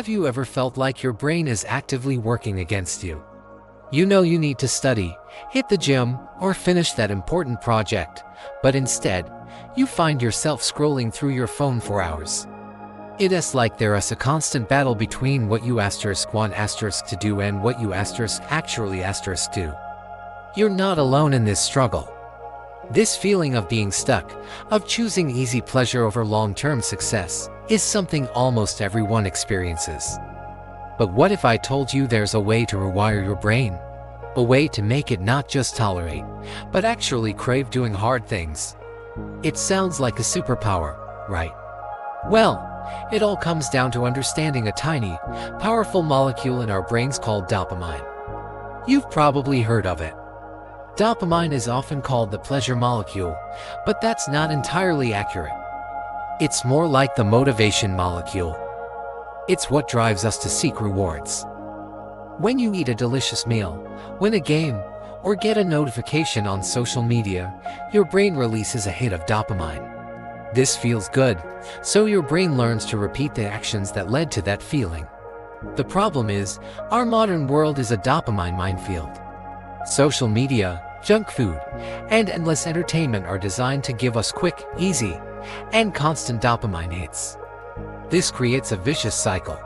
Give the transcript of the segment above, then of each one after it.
Have you ever felt like your brain is actively working against you? You know you need to study, hit the gym, or finish that important project, but instead, you find yourself scrolling through your phone for hours. It is like there is a constant battle between what you want to do and what you actually do. You're not alone in this struggle. This feeling of being stuck, of choosing easy pleasure over long-term success, is something almost everyone experiences. But what if I told you there's a way to rewire your brain? A way to make it not just tolerate, but actually crave doing hard things. It sounds like a superpower, right? Well, it all comes down to understanding a tiny, powerful molecule in our brains called dopamine. You've probably heard of it. Dopamine is often called the pleasure molecule, but that's not entirely accurate. It's more like the motivation molecule. It's what drives us to seek rewards. When you eat a delicious meal, win a game, or get a notification on social media, your brain releases a hit of dopamine. This feels good, so your brain learns to repeat the actions that led to that feeling. The problem is, our modern world is a dopamine minefield. Social media, junk food, and endless entertainment are designed to give us quick, easy, and constant dopamine hits. This creates a vicious cycle.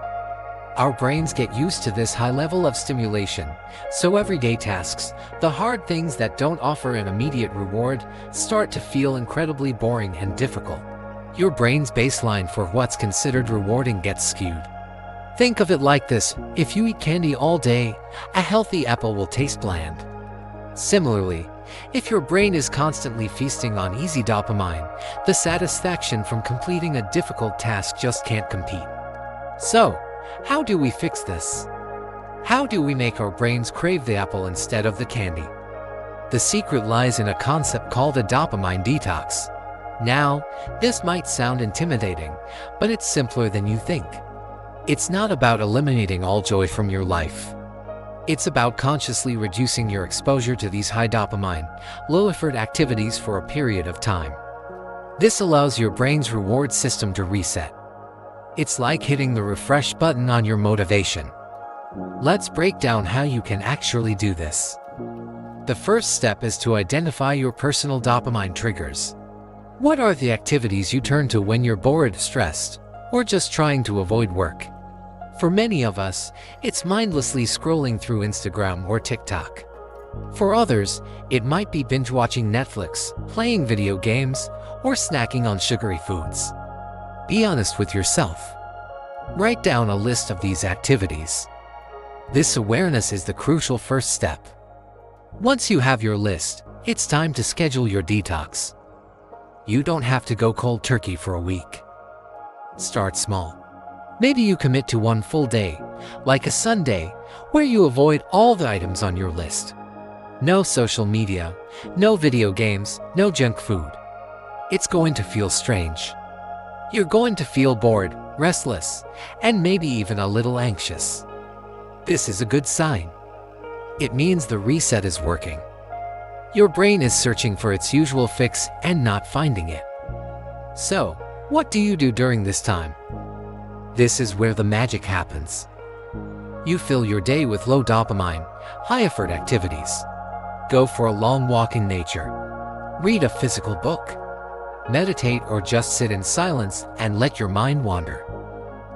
Our brains get used to this high level of stimulation, so everyday tasks, the hard things that don't offer an immediate reward, start to feel incredibly boring and difficult. Your brain's baseline for what's considered rewarding gets skewed. Think of it like this: if you eat candy all day, a healthy apple will taste bland. Similarly, if your brain is constantly feasting on easy dopamine, the satisfaction from completing a difficult task just can't compete. So, how do we fix this? How do we make our brains crave the apple instead of the candy? The secret lies in a concept called a dopamine detox. Now, this might sound intimidating, but it's simpler than you think. It's not about eliminating all joy from your life. It's about consciously reducing your exposure to these high dopamine, low-effort activities for a period of time. This allows your brain's reward system to reset. It's like hitting the refresh button on your motivation. Let's break down how you can actually do this. The first step is to identify your personal dopamine triggers. What are the activities you turn to when you're bored, stressed, or just trying to avoid work? For many of us, it's mindlessly scrolling through Instagram or TikTok. For others, it might be binge-watching Netflix, playing video games, or snacking on sugary foods. Be honest with yourself. Write down a list of these activities. This awareness is the crucial first step. Once you have your list, it's time to schedule your detox. You don't have to go cold turkey for a week. Start small. Maybe you commit to one full day, like a Sunday, where you avoid all the items on your list. No social media, no video games, no junk food. It's going to feel strange. You're going to feel bored, restless, and maybe even a little anxious. This is a good sign. It means the reset is working. Your brain is searching for its usual fix and not finding it. So, what do you do during this time? This is where the magic happens. You fill your day with low dopamine, high-effort activities. Go for a long walk in nature. Read a physical book. Meditate or just sit in silence and let your mind wander.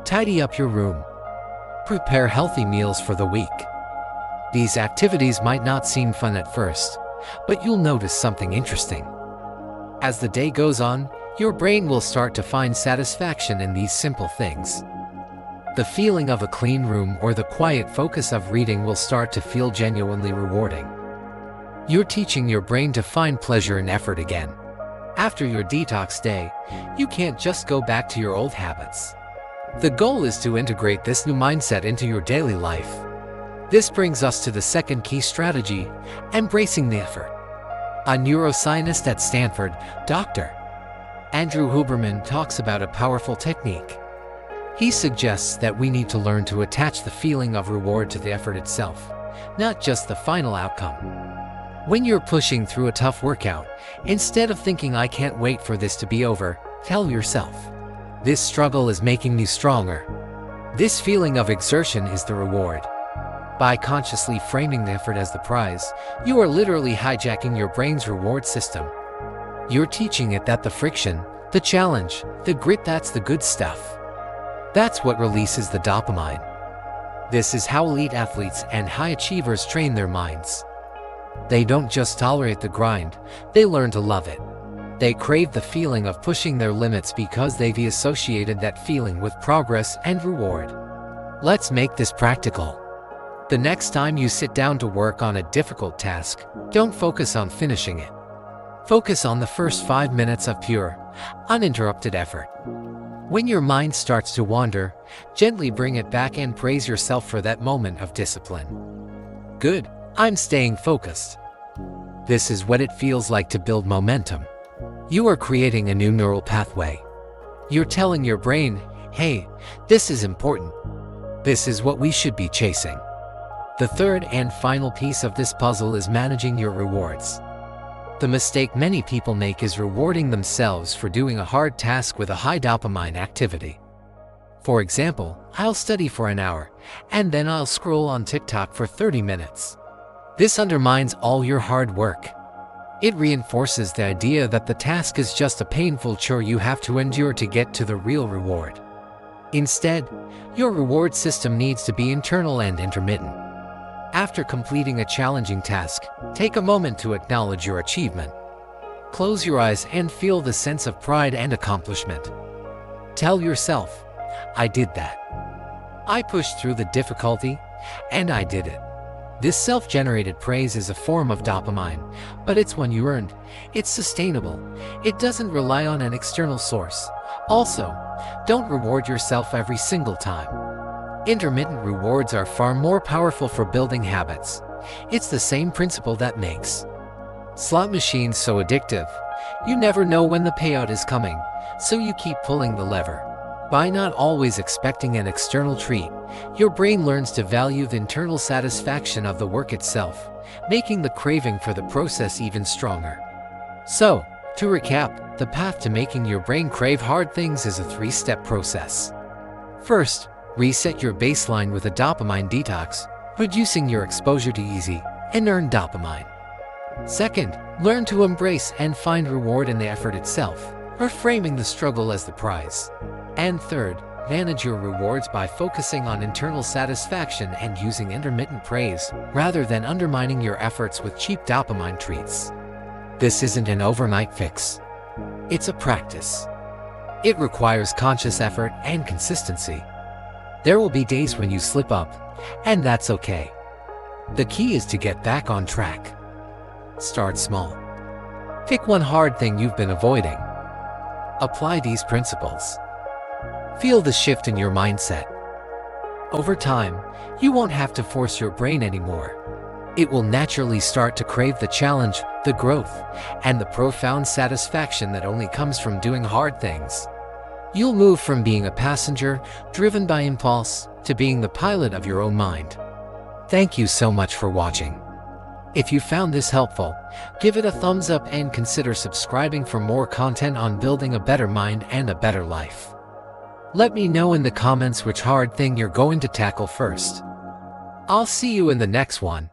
Tidy up your room. Prepare healthy meals for the week. These activities might not seem fun at first, but you'll notice something interesting. As the day goes on, your brain will start to find satisfaction in these simple things. The feeling of a clean room or the quiet focus of reading will start to feel genuinely rewarding. You're teaching your brain to find pleasure in effort again. After your detox day, you can't just go back to your old habits. The goal is to integrate this new mindset into your daily life. This brings us to the second key strategy: embracing the effort. A neuroscientist at Stanford, Dr. Andrew Huberman, talks about a powerful technique. He suggests that we need to learn to attach the feeling of reward to the effort itself, not just the final outcome. When you're pushing through a tough workout, instead of thinking "I can't wait for this to be over," tell yourself, "This struggle is making me stronger." This feeling of exertion is the reward. By consciously framing the effort as the prize, you are literally hijacking your brain's reward system. You're teaching it that the friction, the challenge, the grit, that's the good stuff. That's what releases the dopamine. This is how elite athletes and high achievers train their minds. They don't just tolerate the grind, they learn to love it. They crave the feeling of pushing their limits because they've associated that feeling with progress and reward. Let's make this practical. The next time you sit down to work on a difficult task, don't focus on finishing it. Focus on the first 5 minutes of pure, uninterrupted effort. When your mind starts to wander, gently bring it back and praise yourself for that moment of discipline. Good, I'm staying focused. This is what it feels like to build momentum. You are creating a new neural pathway. You're telling your brain, hey, this is important. This is what we should be chasing. The third and final piece of this puzzle is managing your rewards. The mistake many people make is rewarding themselves for doing a hard task with a high dopamine activity. For example, I'll study for an hour, and then I'll scroll on TikTok for 30 minutes. This undermines all your hard work. It reinforces the idea that the task is just a painful chore you have to endure to get to the real reward. Instead, your reward system needs to be internal and intermittent. After completing a challenging task, take a moment to acknowledge your achievement. Close your eyes and feel the sense of pride and accomplishment. Tell yourself, I did that. I pushed through the difficulty, and I did it. This self-generated praise is a form of dopamine, but it's one you earned. It's sustainable. It doesn't rely on an external source. Also, don't reward yourself every single time. Intermittent rewards are far more powerful for building habits. It's the same principle that makes slot machines so addictive. You never know when the payout is coming, so you keep pulling the lever. By not always expecting an external treat, your brain learns to value the internal satisfaction of the work itself, making the craving for the process even stronger. So, to recap, the path to making your brain crave hard things is a 3-step process. First, reset your baseline with a dopamine detox, reducing your exposure to easy and earned dopamine. Second, learn to embrace and find reward in the effort itself, reframing the struggle as the prize. And third, manage your rewards by focusing on internal satisfaction and using intermittent praise, rather than undermining your efforts with cheap dopamine treats. This isn't an overnight fix. It's a practice. It requires conscious effort and consistency. There will be days when you slip up, and that's okay. The key is to get back on track. Start small. Pick one hard thing you've been avoiding. Apply these principles. Feel the shift in your mindset. Over time, you won't have to force your brain anymore. It will naturally start to crave the challenge, the growth, and the profound satisfaction that only comes from doing hard things. You'll move from being a passenger, driven by impulse, to being the pilot of your own mind. Thank you so much for watching. If you found this helpful, give it a thumbs up and consider subscribing for more content on building a better mind and a better life. Let me know in the comments which hard thing you're going to tackle first. I'll see you in the next one.